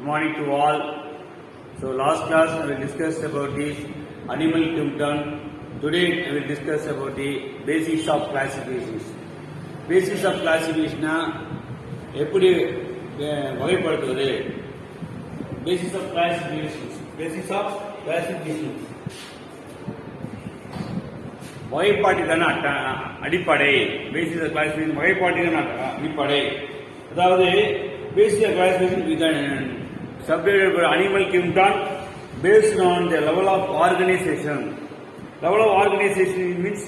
Good morning to all. So last class we discussed about the animal kingdom. Today we will discuss about the basics of classifications. Basics of classification எப்படி வகைப்படுத்துவது? Basics of classifications. Basics of classifications. வகைப்பாட்டுக்கான அடிப்படை. Basics of classification வகைப்பாட்டுக்கான அடிப்படை. அதாவது basic classification we can separate animal kingdom based on the level of organization. Level of organization means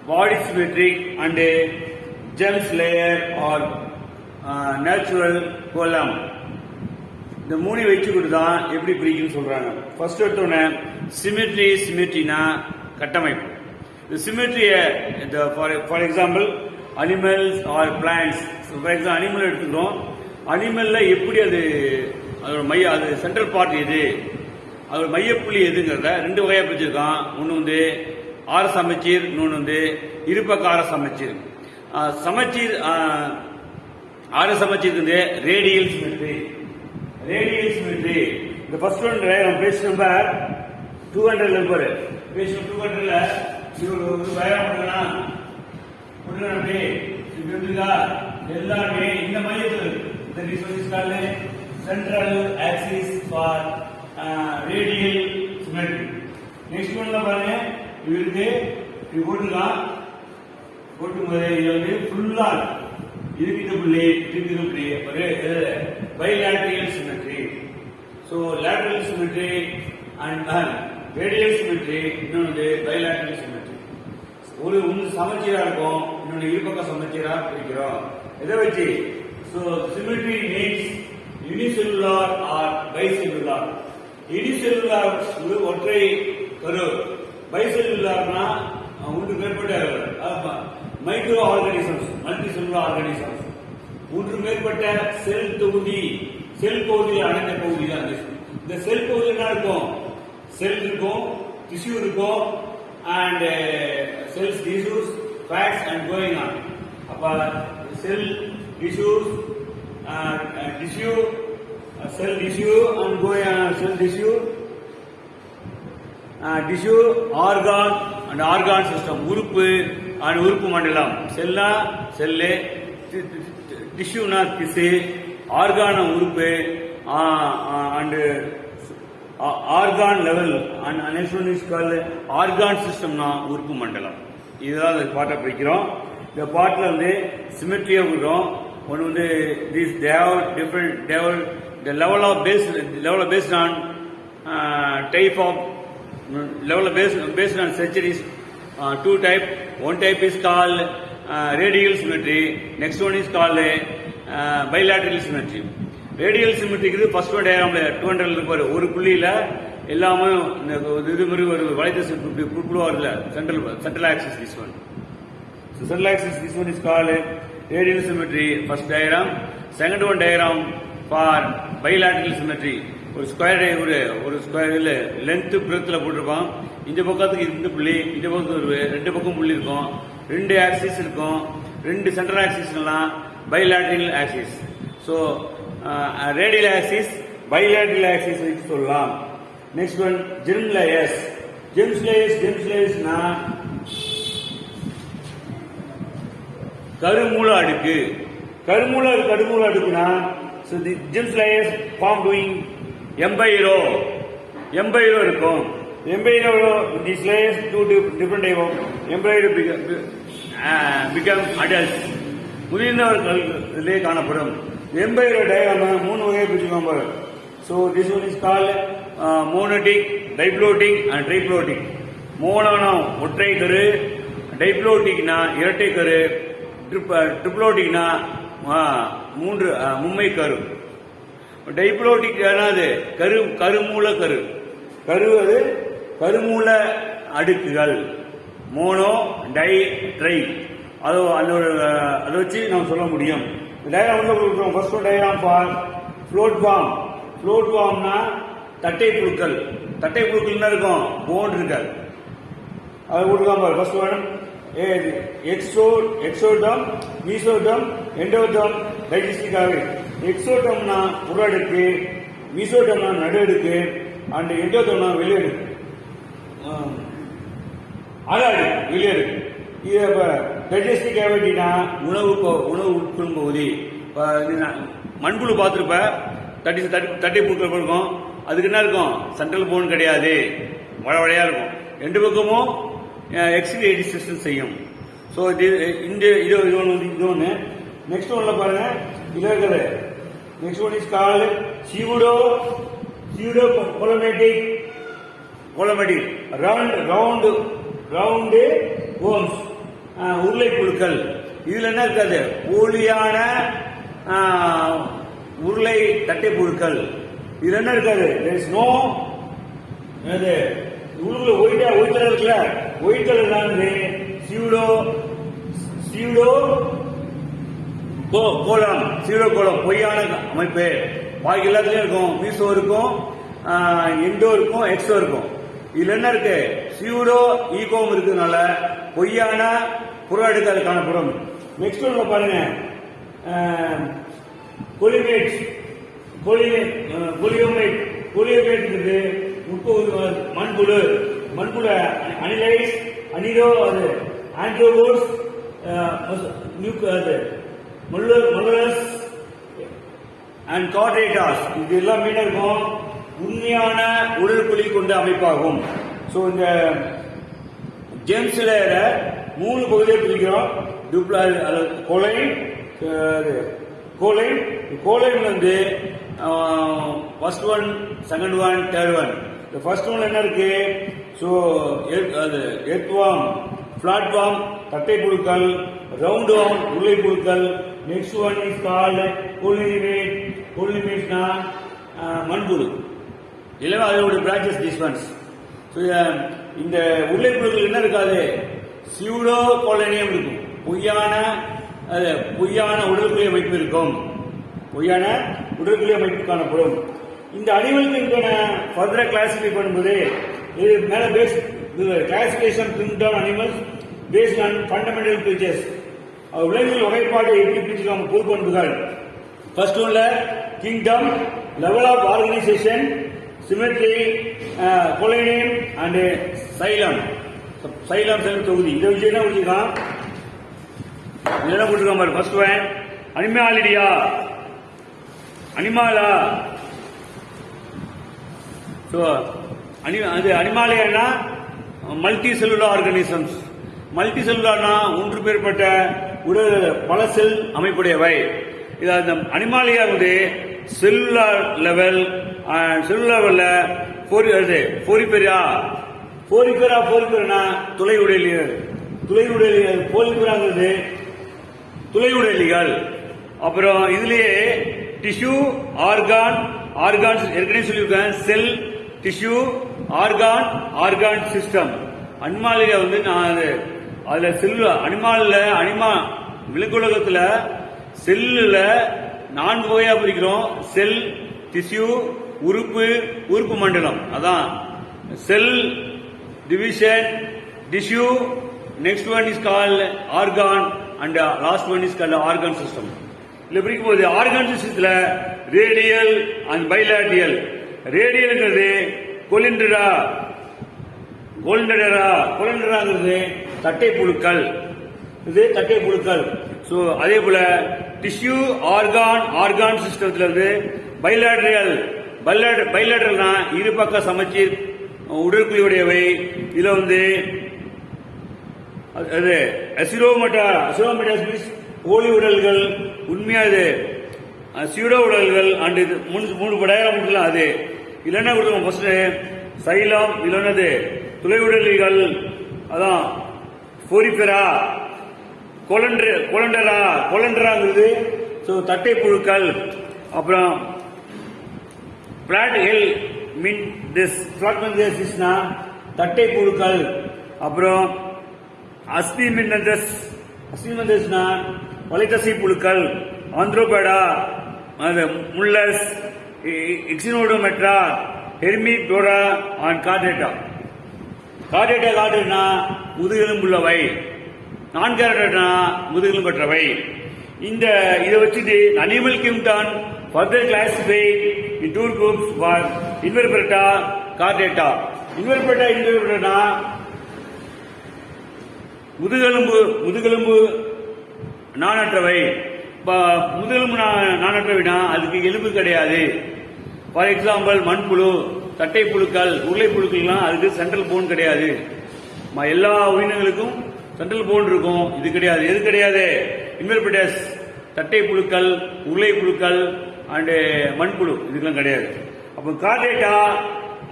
body symmetry and a germs layer or natural column. இந்த மூணு வச்சுக்கிட்டு தான் எப்படி பிரிக்குன்னு சொல்றாங்க. First எடுத்தோன்னே சிமெட்ரினா கட்டமைப்பு. இந்த சிமெட்ரியை for example animals or plants. For example animal எடுத்துக்கிறோம். அனிமல்ல எப்படி அதோட மைய அது சென்ட்ரல் பார்ட் எது, அதோட மையப்புள்ளி எதுங்கிறத ரெண்டு வகையா பிரிச்சிருக்கான். ஒன்று ஆர சமச்சீர், இன்னொன்று இருபக்க ஆர சமச்சீர். சமச்சீர் ஆர சமச்சீர் ரேடியல் சிமெட்ரி. ரேடியல் சிமெட்ரி இந்த first one page number 200 number page 200ல இது ஒரு டயக்ராம் போடுறேன். எல்லாமே இந்த மையத்தில் central axis for radial symmetry. Next one பாருங்க, இருக்கு இது போட்டுலாம் போட்டும்போது இது வந்து ஃபுல்லா இருக்கிற புள்ளி ஒரு bilateral symmetry. So lateral symmetry and radial symmetry, இன்னொன்று bilateral symmetry. ஒன்று சமச்சீரா இருக்கும், இன்னொன்று இருபக்க சமச்சீரா பிரிக்கிறோம். இதை வச்சு so symmetry means unicellular or bicellular. Unicellular ஒற்றை கரு, bicellularனா ஒன்று மேற்பட்ட micro organisms, multi cellular organisms. ஒன்று மேற்பட்ட செல் தொகுதி, செல் பகுதியில் அடைந்த பகுதி தான் இந்த செல் பகுதி. என்ன இருக்கும்? செல் இருக்கும், டிஷ்யூ இருக்கும், and cells, tissues, fats and going on. அப்ப cell, tissues, cell tissue and cell tissue, tissue, organ and organ system, உறுப்பு and உறுப்பு மண்டலம். செல்லா செல்லு, டிஷ்யூனா திசு, ஆர்கான உறுப்பு and organ level and next one is called organ system னா உறுப்பு மண்டலம். இதுதான் இந்த பாட்டை பிரிக்கிறோம். இந்த பாட்டில் சிமெட்ரியா கொடுக்கிறோம். ஒன்று they have different, the level of based on type of level of based on centuries. Two type. One type is called radial symmetry. Next one is called bilateral symmetry. Radial symmetry க்கு first one டயக்ராம்ல 200 இருப்பாரு. ஒரு புள்ளியில எல்லாமே இது மாதிரி ஒரு வளைத்த புள்ளி வருதுல, central axis. this one. So central axis, this one is called radial symmetry, first diagram. Second one diagram for bilateral symmetry. ஒரு ஸ்கொயர் லென்த் பிரெத்ல போட்டிருப்பான். இந்த பக்கத்துக்கு இந்த புள்ளி, இந்த பக்கத்துக்கு ரெண்டு பக்கம் புள்ளி இருக்கும், ரெண்டு ஆக்சிஸ் இருக்கும், ரெண்டு சென்ட்ரல் ஆக்சிஸ்லாம் bilateral axis. So radial axis, bilateral axis வச்சு சொல்லலாம். Next one germ layers. ஜெர்ம்ஸ்னா கருமூல அடுக்கு. கருமூல அடுக்குனா so the germ layers form doing embryo இருக்கும். embryo these layers two different type of embryo become adults. முதிர்ந்தவர்களே காணப்படும். embryo diagram மூணு வகையை பிரிச்சுக்கோங்க. so this one is called monotic, diplotic and triplotic. மோனோனா ஒற்றை கரு, டைப்ளோட்டிக்னா இரட்டை கரு, ட்ரிப்ளோட்டிக்னா மூன்று மும்மை கரு. டைப்ளோட்டிக் கருமூல கரு. அது கருமூல அடுக்குகள். Mono, di, tri. அதை வச்சு நம்ம சொல்ல முடியும். Diagram first diagram for flatworm. ஃப்ளோட் ஃபார்ம்னா தட்டை புழுக்கள். தட்டை புழுக்கள் என்ன இருக்கும்? போன் இருக்காது. அதை கொடுக்காம ஃபர்ஸ்ட் ஒன் எக்ஸோடம், மீசோடம், எண்டோடம், டைஜஸ்டிக் ஆகிட். எக்ஸோடம்னா புறடுக்கு, மீசோட்டம்னா நடு அடுக்கு அண்ட் எண்டோட்டம்னா வெளியடுக்கு, அகாடு வெளியடுக்கு. இது இப்போ டைஜஸ்டிக் கேவிட்டினா உணவு உட்கொள்ளும் பகுதி. மண்புழு பார்த்துருப்ப தட்டை புழுக்கள் இருக்கும், அதுக்கு என்ன இருக்கும், சென்ட்ரல் போன் கிடையாது, வளையா இருக்கும். ரெண்டு பக்கமும் எக்ஸ்ரே டிஸ்டன்ஸ் செய்யும். ஸோ இது ஒன்று. நெக்ஸ்ட் ஒன்ல பாருங்க, இதுல இருக்கிறது next one is called pseudo coelomatic round worms, உருளை புழுக்கள். இதுல என்ன இருக்காது, போலியான உருளை தட்டை புழுக்கள். இதுல என்ன இருக்காது, நோ உள்ள ஒயிட் கலர் இருக்குல்ல, ஒயிட் கலர் தான் சியூடோ கோலம் பொய்யான அமைப்பு. பாக்கி எல்லாத்துலயும் இருக்கும், மீசோ இருக்கும், எண்டோ இருக்கும், எக்ஸோ இருக்கும். இதுல என்ன இருக்கு, சியூடோ ஈகோம் இருக்கிறதுனால பொய்யான புற அடுக்கு அது காணப்படும். நெக்ஸ்ட் ஒன்ல பாருங்க, கொலியோமேட் மண்புழு அனிலோ அது ஆண்ட்ரோபோட்ஸ் முல்லஸ் அண்ட் கார்டேட்டாஸ். இது எல்லாம் மீன் இருக்கும், உண்மையான உடற்குழி கொண்ட அமைப்பாகும். ஸோ இந்த ஜேம்ஸ்ல 3 பகுதியை பிரிக்கிறோம். கோலைன் வந்து first one, second one, third one. First one என்ன இருக்கு, ஸோ அது எர்த்வார்ம், பிளாட்வார்ம் தட்டை புழுக்கள், ரவுண்ட் வார்ம் உருளை புழுக்கள். நெக்ஸ்ட் ஒன் இஸ் கால்ட் கோலிமேட்னா மண்புழு. எல்லாமே அதோட பிரான்சஸ் திஸ் ஒன்ஸ். ஸோ இந்த உருளை புழுக்கள் என்ன இருக்காது, சியூடோ கோலனியம் இருக்கும், பொய்யான உடற்குழி அமைப்பு இருக்கும், பொய்யான உடற்குழி அமைப்பு காணப்படும். இந்த அனிமலுக்கு ஃபர்தரா கிளாசிஃபை பண்ணும்போது இது மேல base classification print down animals based on fundamental features. விலங்குகள் வகைப்பாடு எப்படி பிரிச்சுக்காம பொது பண்புகள். ஃபர்ஸ்ட் ஒன்ல kingdom, level of organisation, symmetry, கொலைனியம் அண்ட் சைலம் தொகுதி. இதை வச்சு என்ன கொடுத்துருக்கான், என்ன கொடுத்துருக்கான் பாரு. First one அனிமாலா. ஸோ அது அனிமாலியானா மல்டி செல்லுலார் ஆர்கானிசம்ஸ். மல்டி செல்லுலார்னா ஒன்று பேர்பட்ட பல செல் அமைப்புடையவை. இது அந்த அனிமாலியா வந்து செல்லுலார் லெவல்ல போரிபெரா துளை உடலிகள். அப்புறம் இதுலயே டிஷ்யூ, ஆர்கான்ஸ் ஏற்கனவே சொல்லியிருக்கேன். செல், டிஷ்யூ, ஆர்கான் சிஸ்டம். அனிமாலியா வந்து அதுல விலங்குலகத்துல செல்லுல 4 வகையா பிரிக்கிறோம். செல், டிஷ்யூ, உறுப்பு மண்டலம். அதான் cell division, tissue. Next one is called argon and last one is called argon system. இதுல பிரிக்கும் போது ஆர்கான் சிஸ்டத்துல ரேடியல் அண்ட் பைலாட்டியல். ரேடியல்ங்கிறது கொலிண்டராங்கிறது தட்டை புழுக்கள். ஸோ அதே போல டிஷ்யூ, ஆர்கான் சிஸ்டத்துல வந்து பைலாட்டரல்னா இருபக்க சமச்சீர் உடற்குழியுடையவை. இதுல வந்து அசிரோமேட்டாஸ் மீன்ஸ் போலி உடல்கள், உண்மையாது சியூடோ உடல்கள் அண்ட் 3 டயக்ராம் கொடுக்கலாம். அது இல்லைன்னா கொடுக்கணும். ஃபர்ஸ்ட் சைலம், இல்லைன்னது துளை உடலிகள், அதான் போரிபெரா, கொலண்டராங்கிறது தட்டை புழுக்கள். அப்புறம் பிளாட் ஹெல் மீன் திஸ் பிளாட்மென்சிஸ்னா தட்டை புழுக்கள். அப்புறம் அஸ்திமெண்டஸ்னா வலைத்தசை புழுக்கள். ஆந்த்ரோபேடா, முல்லஸ், எக்ஸினோடோமெட்ரா, ஹெர்மிடோரா அண்ட் கார்டேட்டா முதுகெலும்புள்ளவை. நான்காரடா முதுகெலும்பற்றவை. இதை வச்சுட்டு animal kingdom further classify in two groups for invertebrata, chordata. Invertebrata முதுகெலும்பு நாணற்றவை. முதுகெலும்பு நாணற்றவைனா அதுக்கு எலும்பு கிடையாது. ஃபார் எக்ஸாம்பிள் மண்புழு, தட்டை புழுக்கள், உருளை புழுக்கள்லாம் அதுக்கு சென்ட்ரல் போன் கிடையாது. எல்லா உயிரினங்களுக்கும் சென்ட்ரல் போன் இருக்கும், இது கிடையாது. எது கிடையாது? இன்வெர்பிரேட்டஸ், தட்டை புழுக்கள், உருளை புழுக்கள் அண்டு மண்புழு இதுக்கெல்லாம் கிடையாது. அப்போ கார்டேட்டா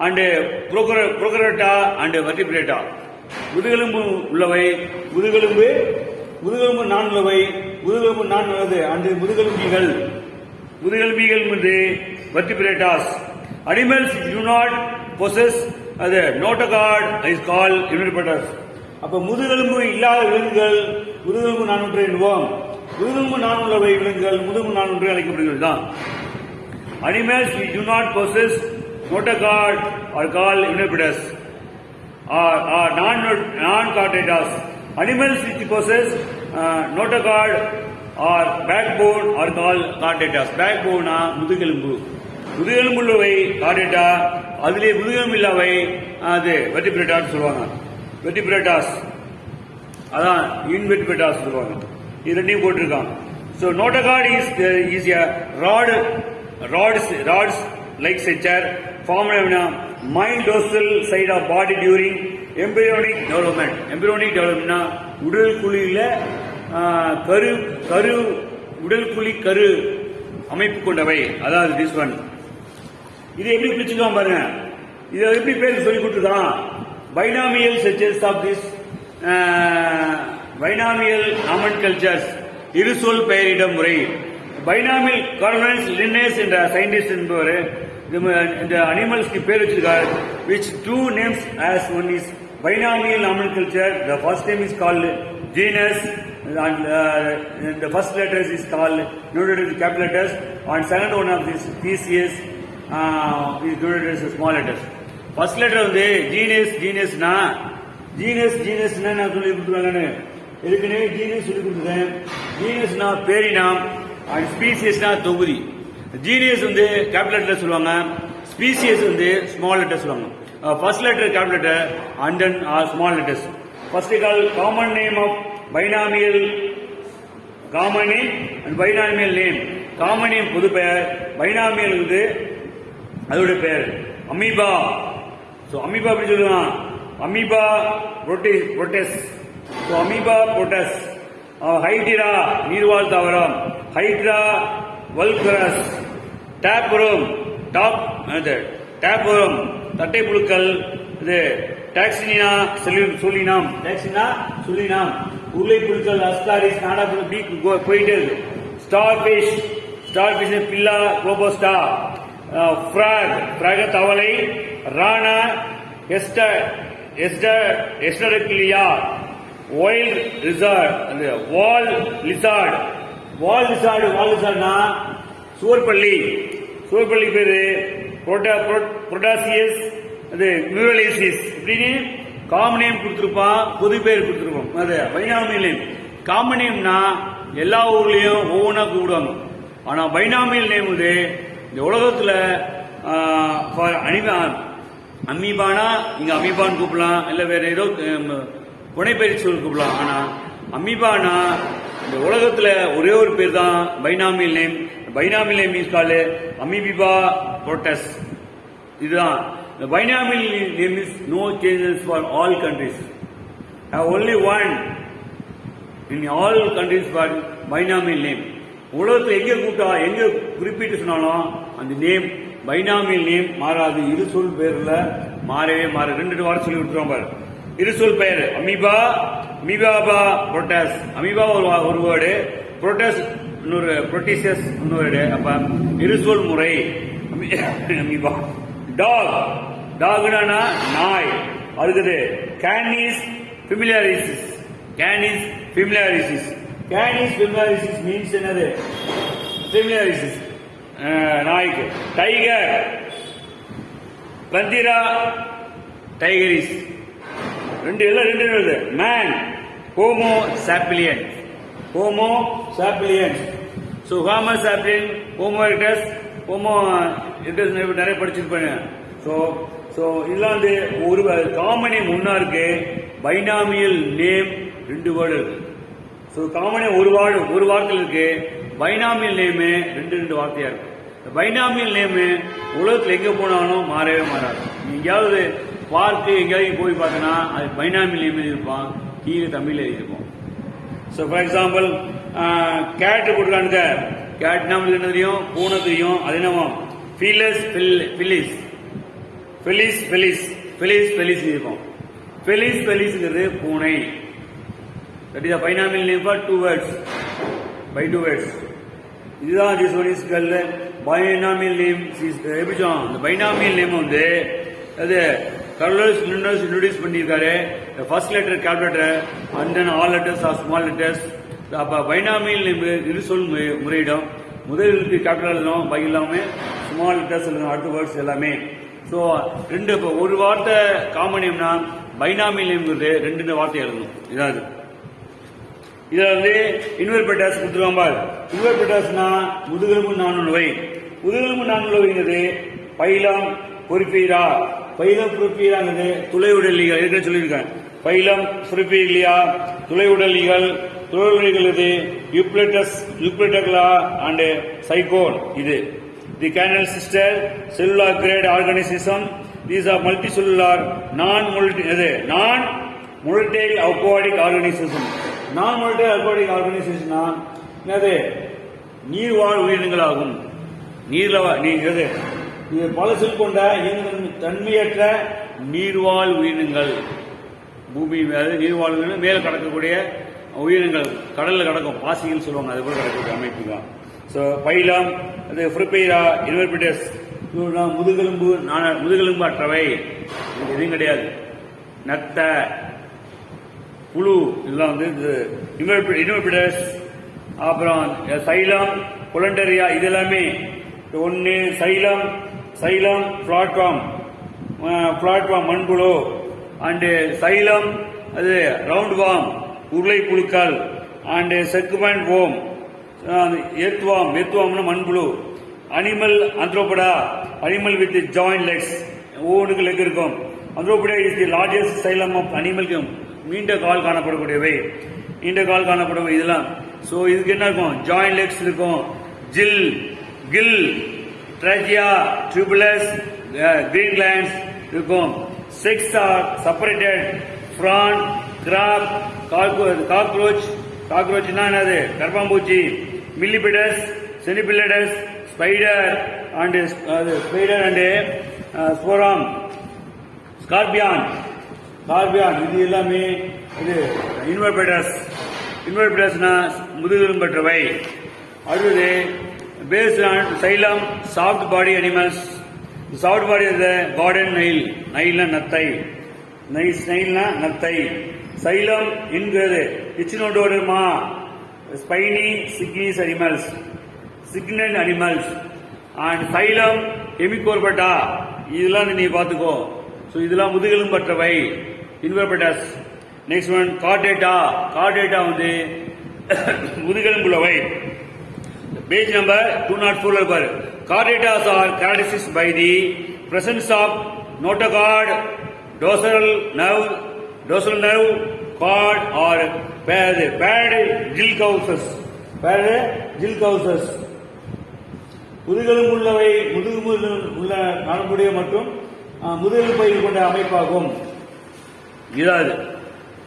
அண்டு புரோகரேட்டா அண்டு வெர்டிபிரேட்டா முதுகெலும்பு உள்ளவை, முதுகெலும்பு நான் உள்ளவை, முதுகெலும்பு நான் உள்ளது அண்டு முதுகெலும்பிகள் வந்து vertebrates. Animals do not possess the notochord is called invertebrates. அப்ப முதுகெலும்பு இல்லாத விலங்குகள் முதுகெலும்பு நானூற்றை என்போம். முதுகெலும்பு நான் உள்ளவை விலங்குகள் முதுகெலும்பு நானூற்றை அழைக்கப்படுகிறது தான். Animals which do not possess notochord are called invertebrates or non-chordatas. Animals which possess notochord or backbone are called chordatas. Backbone முதுகெலும்பு உள்ளவை chordata, அதிலே முதுகெலும்பு இல்லாவை அது வெர்டிபிரேட்டாஸ் சொல்லுவாங்க. வெர்டிபிரேட்டாஸ் அதான் இன்வெர்டிபிரேட்டாஸ் சொல்லுவாங்க. இது ரெண்டையும் போட்டிருக்காங்க. So notochord is a rods like structure formed in a mild dorsal side of body during embryonic development. Embryonic development உடல் குழியில உடல் குழி கரு அமைப்பு கொண்டவை. அதாவது திஸ் ஒன். இது எப்படி பிரிச்சுக்கலாம் பாருங்க. இதை எப்படி பேருக்கு சொல்லி கொடுத்துருக்கான். Binomial structures of this binomial nomenclatures இருசொல் பெயரிடும் முறை. பைனாமியல் கார்னஸ் லின்னஸ் என்ற சயின்டிஸ்ட் என்பவர் இந்த அனிமல்ஸ்க்கு பேர் வச்சிருக்கார். which two names as one is binomial nomenclature. The first name is called genus and the first letters is called noted as capital letters and second one of this species is noted as small letters. First letter வந்து genusனா நான் சொல்லி கொடுத்துருக்காங்க. ஏற்கனவே genius சொல்லி கொடுத்துருக்கேன். ஜீனியஸ்னா பேரினம் and ஸ்பீசியஸ்னா தொகுதி. Genus வந்து capital letter சொல்லுவாங்க, ஸ்பீசியஸ் வந்து ஸ்மால் லெட்டர் சொல்லுவாங்க. First letter capital letter and then small letters. First call common name of binomial, common name and binomial name. Common name பொது பெயர், பைனாமியல் வந்து அதோட பெயர். அமீபா. ஸோ அமீபா எப்படி சொல்லுவாங்க? Amoeba Proteus. So amoeba Proteus. Hydra நீர்வாழ் தாவரம், hydra வல்கரஸ். டேப்வரம் தட்டை புழுக்கள். இது டாக்ஸினா சொல்லினாம், உருளை புழுக்கள், அஸ்காரிஸ், நாடா போயிட்டு இருக்கு. ஸ்டார்பிஷ் பில்லா குளோபோஸ்டா. ஃப்ராக் தவளை. ராணா எஸ்டரக்கிலியா. வைல்ட் லிசார்ட், அந்த வால் லிசார்ட்னா சுவர்பள்ளி பேரு புரோட்டாசியஸ், அது மியூரலைசிஸ் இப்படின்னு காமன் நேம் கொடுத்துருப்பான், பொது பேர் கொடுத்துருப்போம். அது பைனாமியல் நேம். காமன் நேம்னா எல்லா ஊர்லயும் ஒவ்வொன்றா கூப்பிடுவாங்க. ஆனா பைனாமியல் நேம் வந்து இந்த உலகத்துல அமீபானா இங்க அமீபான்னு கூப்பிடலாம், இல்ல வேற ஏதோ புனைப்பெயர்ச்சி சொல்லி கூப்பிடலாம். ஆனா அமீபானா இந்த உலகத்துல ஒரே ஒரு பேர் தான் binomial name. Binomial name is called amoeba Proteus. இதுதான் the binomial name is no changes for all countries. Have only one in all countries for binomial name. உலகத்தில் எங்க கூட்டா எங்க குறிப்பிட்டு சொன்னாலும் அந்த நேம் பைனாமியல் நேம் மாறாது. இரு சொல் பெயர்ல மாறவே மாறாது. 2 வாரம் சொல்லி விட்டுருவோம் பாரு. இரு சொல் பெயர் அமீபாபா புரோட்டஸ். அமீபா ஒரு வேர்டு, புரோட்டஸ் இன்னொரு, புரோட்டீசியஸ் இன்னொரு. அப்ப இரு சொல் முறை அமீபா. டாக்னா நாய். அடுத்தது கேனிஸ் ஃபெமிலியாரிசிஸ். மீன்ஸ் என்னது? ஃபெமிலியாரிசிஸ் நாய்க்கு. Tiger Panthera tigris. ரெண்டு வருது. Man Homo sapiens. So Homo sapien, Homo erectus, Homo நிறைய படிச்சிருப்பேன். ஸோ ஸோ இதெல்லாம் வந்து ஒரு காமன் நேம் ஒன்னா இருக்கு, பைனாமியல் நேம் 2 வேர்டு இருக்கு. ஸோ காமன் நேம் ஒரு வார்த்தையில் இருக்கு, பைனாமியல் நேமு 2 வார்த்தையா இருக்கு. பைனாமியல் நேமு உலகத்தில் எங்க போனாலும் மாறவே மாறாது. எங்கேயாவது பார்க்கு எங்கேயாவது போய் பார்த்தோன்னா அது பைனாமியல் நேம் எழுதியிருப்பான், கீழே தமிழ் எழுதியிருப்போம். ஸோ ஃபார் எக்ஸாம்பிள் கேட் போட்டுருக்கானுங்க, கேட் நம்மளுக்கு என்ன தெரியும், பூனை தெரியும். அது என்னவோ Felis Felis Felis Felis Felis Felis இருக்கும். ஃபெலிஸ் ஃபெலிஸ்ங்கிறது பூனை. That is binomial name for 2 words, by 2 words. இதுதான் this one is called binomial name. எப்படி சொல்லுவோம், இந்த பைனாமியல் நேம் வந்து அது கர்லஸ் லினஸ் இன்ட்ரோடியூஸ் பண்ணியிருக்காரு. First letter capital and then all letters are small letters. அப்ப பைனாமியல் நேம் இரு சொல் முறையிடம் முதல் எழுத்து கேபிட்டல் எழுதணும், பை எல்லாமே ஸ்மால் லெட்டர்ஸ் எழுதணும், அடுத்த வேர்ட்ஸ் எல்லாமே. ஸோ ஒரு வார்த்தை காமன் நேம்னா பைனாமியல் நேம்ங்கிறது 2 வார்த்தை எழுதணும். இதாவது இதுல வந்து இன்வெர்பேட்டர்ஸ் கொடுத்துருவாங்க. இன்வெர்பேட்டர்ஸ்னா முதுகெலும்பு நானுள்ளவை. முதுகெலும்பு நானுள்ளவைங்கிறது பைலம் பொறுப்பீரா. பைலம் பொறுப்பீராங்கிறது துளை உடலிகள் ஏற்கனவே சொல்லியிருக்கேன். பைலம் பொறுப்பீலியா துளை உடலிகள். துளை உடலிகள் இது யூப்ளேட்டக்லா அண்ட் சைகோன். இது the canal system cellular grade organism. These are multicellular non motile aquatic organism. நான் மொலட்டைல் அக்வாடிக் ஆர்கானிசம்னா என்னது, நீர்வாழ் உயிரினங்கள் ஆகும். நீர்ல பல செல் கொண்ட தன்மையற்ற நீர்வாழ் உயிரினங்கள். பூமி மேல நீர்வாழ் மேல கடக்கக்கூடிய உயிரினங்கள், கடல்ல கடக்கும் பாசிகள் சொல்லுவாங்க, அது போல கடக்கக்கூடிய அமைப்பு தான். ஸோ பைலம் அது ஃப்ரிபெய்ரா இன்வெர்பிடஸ் முதுகெலும்பு அற்றவை, எதுவும் கிடையாது. நத்த புழு இதெல்லாம் வந்து இன்வெர்பிடஸ். அப்புறம் சைலம் பொலண்டரியா இது எல்லாமே ஒன்று. சைலம் பிளாட்ஃபார்ம் மண்புழு அண்டு சைலம் அது ரவுண்ட் வாம் உருளை புழுக்கள் அண்டு செக்குமெண்ட் ஓம் எர்த்வாம்னா மண்புழு. Animal Arthropoda animal with joint legs, ஒவ்வொன்றுக்கு லெக் இருக்கும். Arthropoda is the largest phylum of அனிமலுக்கு நீண்ட கால் காணப்படக்கூடியவை, நீண்ட கால் காணப்படுவை இதெல்லாம். ஸோ இதுக்கு என்ன இருக்கும், ஜாயிண்ட் லெக்ஸ் இருக்கும். Gill trachea tubules green glands இருக்கும். Sex are separated. Prawn crab காக்ரோச்னா என்னது, கர்ப்பாம்பூச்சி. மில்லிபிடஸ் செனிபிலிடஸ் ஸ்பைடர் அண்ட் ஸ்போராம் ஸ்கார்பியான் இது எல்லாமே இது இன்வெர்பேட்டர்ஸ்னா முதுகெலும்பற்றவை. அடுத்தது based on phylum soft body animals. Soft body garden நைல்னா நத்தை. நத்தை. சைலம் என்கிறது Echinodermata spiny skinned animals and phylum Hemichordata இதெல்லாம் நீ பார்த்துக்கோ. ஸோ இதெல்லாம் முதுகெலும்பற்றவை இன்வெர்பேட்டர்ஸ். நெக்ஸ்ட் ஒன் கார்டேட்டா வந்து முதுகெலும்புள்ளவை. பேஜ் நம்பர் 204 இருப்பாரு. Chordatas are characterized by the presence of notochord, dorsal nerve, cord or paired gill causes. முதுகெலும்புள்ளவை முதுகு உள்ள காணக்கூடிய மற்றும் முதுகெலும்பையில் கொண்ட அமைப்பாகும். இதாவது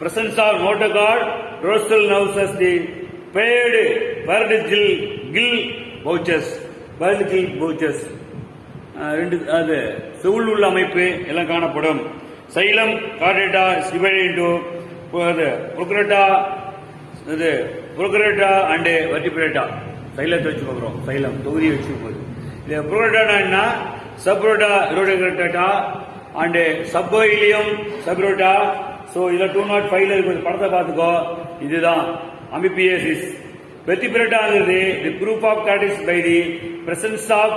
presence of notochord, dorsal nerves, the paired gill pouches. ரெண்டு செவுள் உள்ள அமைப்பு எல்லாம் காணப்படும். Phylum Chordata divided into Protochordata and Vertebrata. சைலத்தை வச்சு பார்க்குறோம், சைலம் தொகுதியை வச்சு போகுது. இது புரோக்ரேட்டா என்ன, சப்ரோட்டா ரோடேட்டா அண்ட் சப்போயிலியம் சப்ரோட்டா. ஸோ இதில் 205 இருக்குது, படத்தை பார்த்துக்கோ. இதுதான் அமிபியசிஸ். வெர்டிபிரேட்டாங்கிறது the group of characterized by the presence of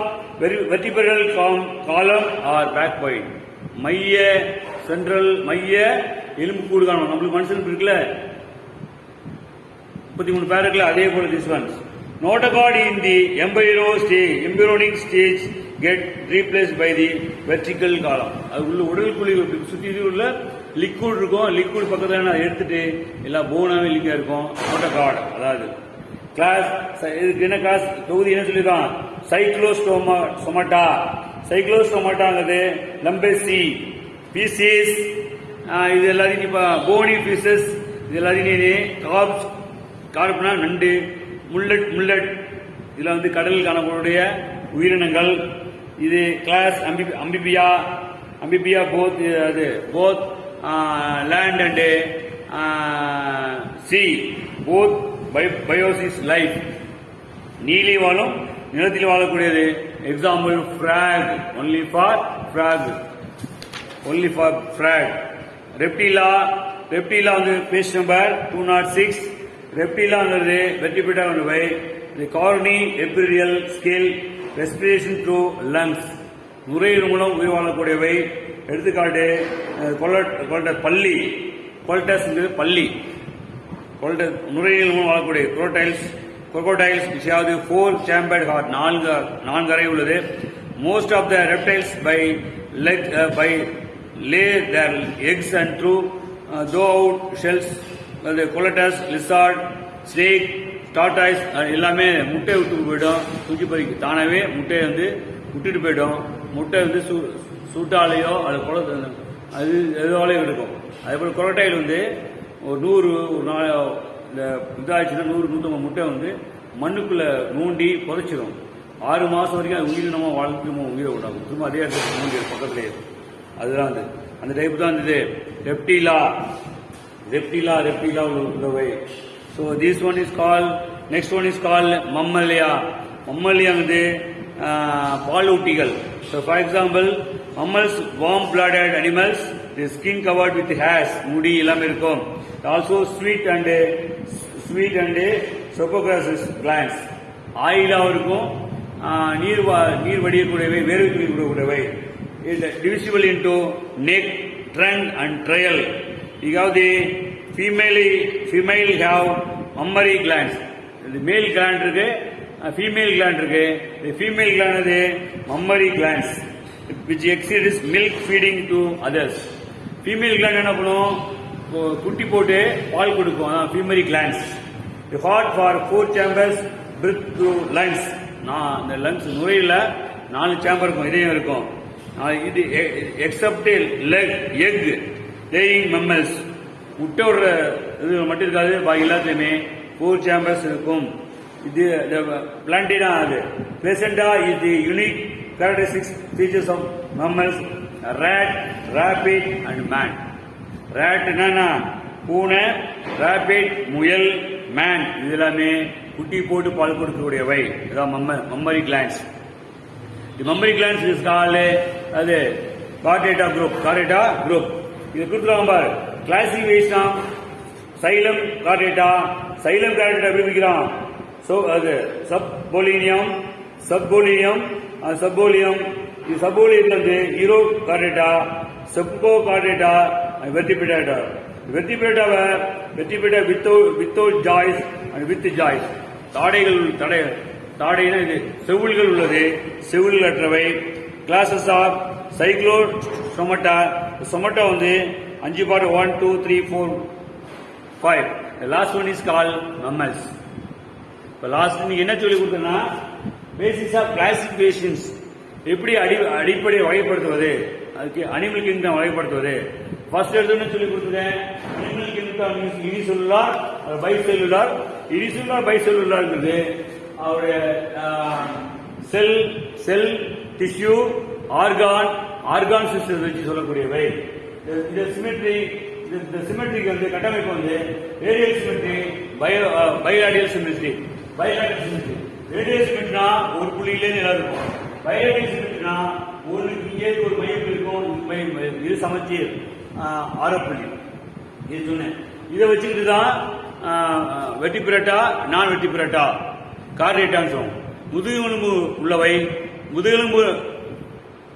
vertebral column or backbone. மைய எலும்பு கூடு காணும். நம்மளுக்கு மனுஷனுக்கு இருக்குல்ல 33 பேர் இருக்குல்ல, அதே போல this one notochord in the embryonic stage get replaced by the vertical column. அது உள்ள உடல் குழி சுற்றி உள்ள லிக்விட் இருக்கும், லிக்விட் பக்கத்தில் நான் எடுத்துட்டு எல்லாம் போனாவே லிங்கா இருக்கும். notochord அதாவது கிளாஸ் இதுக்கு என்ன கிளாஸ் தொகுதி என்ன சொல்லியிருக்கான்? சைக்ளோஸ்டோமாட்டா. சைக்ளோஸ்டோமாட்டாங்கிறது லம்பேசி பீசிஸ். இது எல்லாத்தையும் இப்போ போனி பீசஸ் இது எல்லாத்தையும் கார்ப்னா நண்டு, முல்லட் இதில் வந்து கடலில் காணக்கூடிய உயிரினங்கள். இது class Amphibia both land and sea both biosis life. நீலி வாழும் நிலத்தில் வாழக்கூடியது. Example frog, only for frog. Reptilia வந்து பேஜ் நம்பர் 206. ரெப்டிலாங்கிறது வெர்டிபிரேட்டா கொண்டவை. தி கார்னி எபிரியல் ஸ்கேல் ரெஸ்பிரேஷன் த்ரூ லங்ஸ், நுரையீரல் மூலம் உயிர் வாழக்கூடியவை. எடுத்துக்காட்டு பள்ளி, கொல்டஸ் பள்ளி, நுரையீரல் மூலம் வாழக்கூடிய crocodiles which have the 4 chambered heart, நான்கு அறை உள்ளது. Most of the reptiles by lay their eggs and throw out shells. The collites, lizard, snake, tortoise எல்லாமே முட்டை விட்டு போயிடும். தூக்கி பறிக்கு தானாவே முட்டையை வந்து விட்டுட்டு போயிடும். முட்டை வந்து சூட்டாலேயோ அது எதுவாலையும் இருக்கும். அதே போல் கொரட்டைல் வந்து ஒரு 100 இந்த இதாச்சுன்னா 100-150 முட்டை வந்து மண்ணுக்குள்ள நோண்டி புதைச்சிடும். 6 மாதம் வரைக்கும் அது உயிரினமாக வாழ்க்கையுமோ உயிரை விடாகும். திரும்ப அதே இடத்துல நோண்டி பக்கத்துலேயே. அதுதான் வந்து அந்த டைப் தான் இருந்தது ரெப்டிலா உள்ளவை. So this one is call, next one is call Mammalia. Mammalia வந்து பாலூட்டிகள். So for example mammals warm blooded animals, the skin covered with hairs, முடி எல்லாமே இருக்கும். ஆல்சோ ஸ்வீட் அண்ட் சொப்போகிராசிஸ் பிளான்ஸ், ஆயிலாகவும் இருக்கும். நீர் வடியக்கூடியவை, வேர்வை துளிக்கூடியவை. Divisible into neck, trunk and tail. You have the female have mammary glands. The male gland இருக்கு, female gland இருக்கு. The female gland is mammary glands which exceeds milk feeding to others. Female gland என்ன பண்ணும்? குட்டி போட்டு பால் கொடுக்கும். female glands. The heart for 4 chambers, breath through lungs. இந்த lungs நுரையில 4 chamber இருக்கும், இதயம் இருக்கும். இது எக்ஸப்ட் எக் லேயிங் மம்மல்ஸ், முட்டை விடுற இது மட்டும் இருக்காது, பாக்கி எல்லாத்தையுமே 4 சேம்பர்ஸ் இருக்கும். இது பிளான்டினா. அது placenta is the unique characteristics features of mammals, rat, rabbit and man. Rat என்னன்னா பூனை, ராபிட் முயல், மேன் இது எல்லாமே குட்டி போட்டு பால் கொடுக்கக்கூடியவை. இதான் mammary glands. The mammary glands is called அது கார்டேட்டா குரூப். இது கொடுத்துருவாங்க பாரு. கிளாசிஃபிகேஷன் சைலம் கார்டேட்டா எப்படி பிரிக்கிறான்? அது சப்போலினியம். இது சப்போலியத்துல வந்து urochordata, cephalochordata, vertebrata without jaws and with jaws. தாடைனா இது செவில்கள் உள்ளது, செவில்கள் அற்றவை. Classes of சைக்ளோஸ்டோமாட்டா. சொமட்டா வந்து 5 part 1, 2, 3, 4, 5. The last one is called mammals. இப்போ லாஸ்ட் நீங்க என்ன சொல்லி கொடுத்தனா பேசிக்ஸ் ஆஃப் கிளாசிஃபிகேஷன்ஸ், எப்படி அடிப்படை வகைப்படுத்துவது, அதுக்கு அனிமல் கிங்டம் வகைப்படுத்துவது. ஃபர்ஸ்ட் எடுத்து சொல்லி கொடுத்தேன். Animal kingdom unicellular, bicellular. Unicellular பைசெல்லுலார்ங்கிறது அவருடைய செல் டிஷ்யூ ஆர்கான் சிஸ்டம் வச்சு சொல்லக்கூடியவை. இந்த சிமெட்ரிக் வந்து கட்டமைப்பு வந்து ரேடியல் சிமெட்ரி, பைலாடியல் சிமெட்ரி. ரேடியல் சிமெட்ரினா ஒரு புள்ளியிலே நிலம் இருக்கும். பைலாடியல் சிமெட்ரினா இங்கே ஒரு மையம் இருக்கும், இது சமச்சீர் 6 புள்ளி. இது சொன்னேன். இதை வச்சுக்கிட்டு தான் வெர்டிபிரேட்டா, நான் வெர்டிபிரேட்டா, கார்டேட்டான்னு சொல்லுவோம். முதுகெலும்பு உள்ளவை, முதுகெலும்பு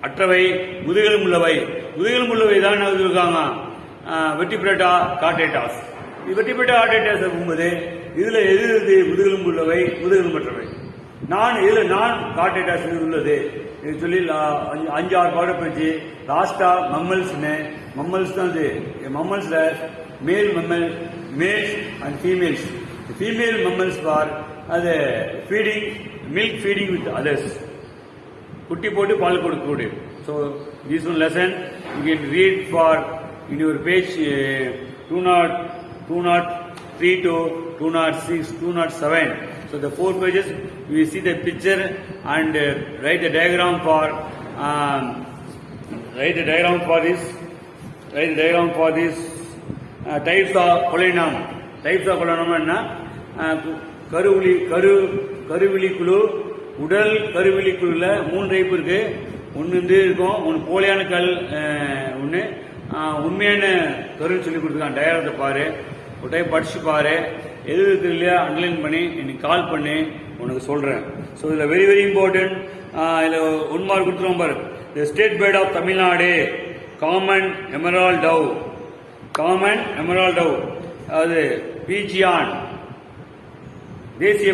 அற்றவை, முதுகெலும்பு உள்ளவை தான் இருக்காங்க வெர்டிபிரேட்டா கார்டேட்டாஸ். வெர்டிபிரேட்டா கார்டேட்டாஸ் போகும்போது இதுல எது முதுகெலும்புள்ளவை முதுகெலும்பற்றவை. நான் கார்டேட்டாஸ் உள்ளது இது சொல்லி 5-6 பாடம் போச்சு. லாஸ்டா மம்மல்ஸ் தான் இது. மம்மல்ஸ்ல males and females. Female mammals for அது feeding, milk feeding with others, குட்டி போட்டு பால் கொடுக்கக்கூடிய. So this one lesson you can read for in your page 203 to 206, 207. So the 4 pages we see the picture and write the diagram for this types of polynom. Types of polynom enna கருவிழிக்குழு, உடல் கருவிழிக்குழுல 3 type இருக்கு. ஒன்னு இருக்கும், ஒன்னு போலியான கல், ஒன்னு உண்மையான கருன்னு சொல்லி கொடுத்துருக்கான். டயரத்தை பாரு, ஒரு டைம் படிச்சு பாரு, எது இருக்கு இல்லையா அண்டர்லைன் பண்ணி எனக்கு கால் பண்ணி உனக்கு சொல்றேன். ஸோ இதில் வெரி வெரி இம்பார்ட்டன்ட். இதில் 1 மார்க் கொடுத்துருவோம் பாரு. The state bird of Tamil Nadu common emerald dove, அது பீஜியான். தேசிய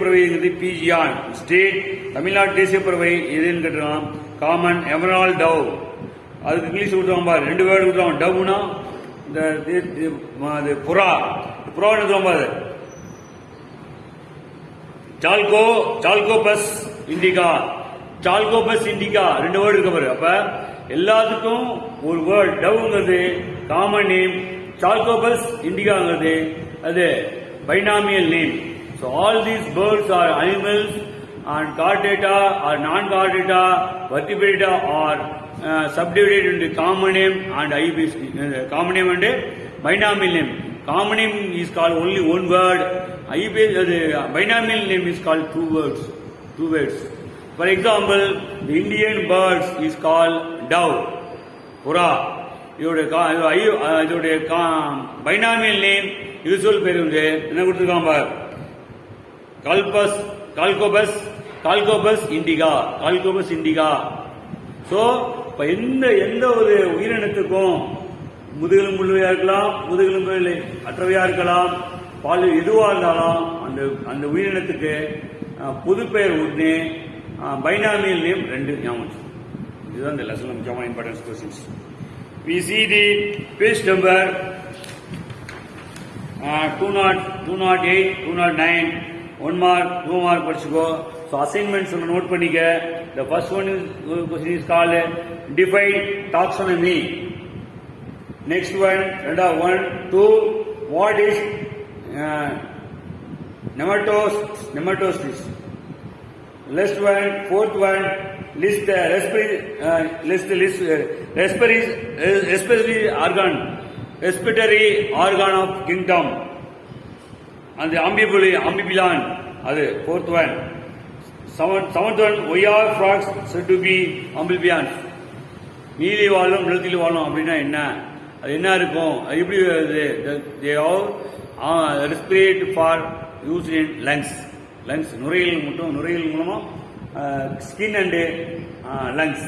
பறவைங்கிறது பீஜியான். ஸ்டேட் தமிழ்நாடு தேசிய பறவை எதுன்னு கேட்டுருக்கான், காமன் எமரால்ட் டவ். அதுக்கு இங்கிலீஷ் கொடுத்துருவாங்க பாரு, 2 வேர்டு கொடுத்துருவாங்க. டவ்னா இந்த புறா எடுத்துவாங்க பாரு. சால்கோபஸ் இண்டிகா 2 வேர்டு இருக்க பாரு. அப்ப எல்லாத்துக்கும் ஒரு வேர்டு. டவ்ங்கிறது காமன் நேம், சால்கோபஸ் இண்டிகாங்கிறது அது binomial name. So all these birds are animals and chordata or non-chordata vertebrata are subdivided into common name and common name and binomial name. Common name is called only one word. Binomial name is called two words. For example, the Indian birds is called dove, pura. இதோடைய binomial name usual பேர் வந்து என்ன கொடுத்துருக்காங்க பார், கால்கோபஸ் Indica. So இப்ப எந்த ஒரு உயிரினத்துக்கும் முதுகெலும்புள்ளவையா இருக்கலாம், முதுகெலும்பு அற்றவையா இருக்கலாம், பால் எதுவா இருந்தாலும் அந்த உயிரினத்துக்கு பொது பெயர் ஒன்று, பைனாமியல் நேம் 2 ஞாபகம். இதுதான் இந்த லெசன்ல முக்கியமான importance questions. We see the page number 208, 209. 1 mark, 2 mark படிச்சுக்கோ. So assignments note பண்ணிக்க. The first question is called define taxonomy. Next one, 2, what is nematocytes? Last one, 4th one, list respiratory organ of kingdom. And the amphibian, அது 4th one. 7th one, why are frogs said to be amphibians? நீலி வாழும் நிலத்தில் வாழும் அப்படின்னா என்ன, அது என்ன இருக்கும், அது எப்படி வருது? they all respirate for use in lungs, நுரையீரல் மூலமா ஸ்கின் அண்ட் லங்ஸ்,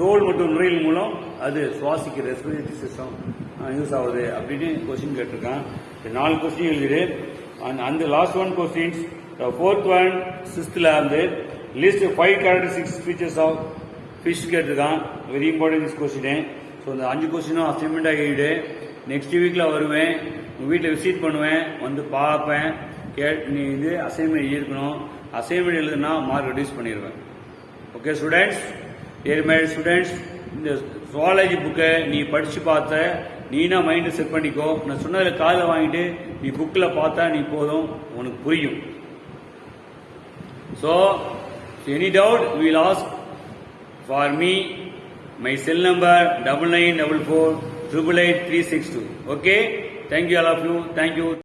தோல் மற்றும் நுரையீரல் மூலம் அது சுவாசிக்கிற ரெஸ்பிரேட்டரி சிஸ்டம் யூஸ் ஆகுது அப்படின்னு கொஸ்டின் கேட்டிருக்கான். 4 கொஸ்டின் எழுதிடு. அந்த last 1 questions. 4th one 6th வந்து list 5 characteristics features of fish கேட்டிருக்கான். Very important this question. So இந்த 5 கொஸ்டினும் அசைன்மெண்ட் ஆகிடு. நெக்ஸ்ட் வீக்ல வருவேன், உங்க வீட்டில் விசிட் பண்ணுவேன், வந்து பார்ப்பேன். நீ இது அசைன்மெண்ட் எழுதிருக்கணும். அசைன்மெண்ட் எழுதுனா மார்க் ரெடியூஸ் பண்ணிடுவேன். ஓகே ஸ்டூடெண்ட்ஸ், ஸ்டூடெண்ட்ஸ், இந்த சுவாலஜி புக்கை நீ படிச்சு பார்த்த, நீனா மைண்டை செட் பண்ணிக்கோ. நான் சொன்னதில் காலையில் வாங்கிட்டு நீ புக்கில் பார்த்தா நீ போதும், உனக்கு புரியும். So any doubt will ask for me. My cell number 9944888362. Okay, thank you all of you. Thank you.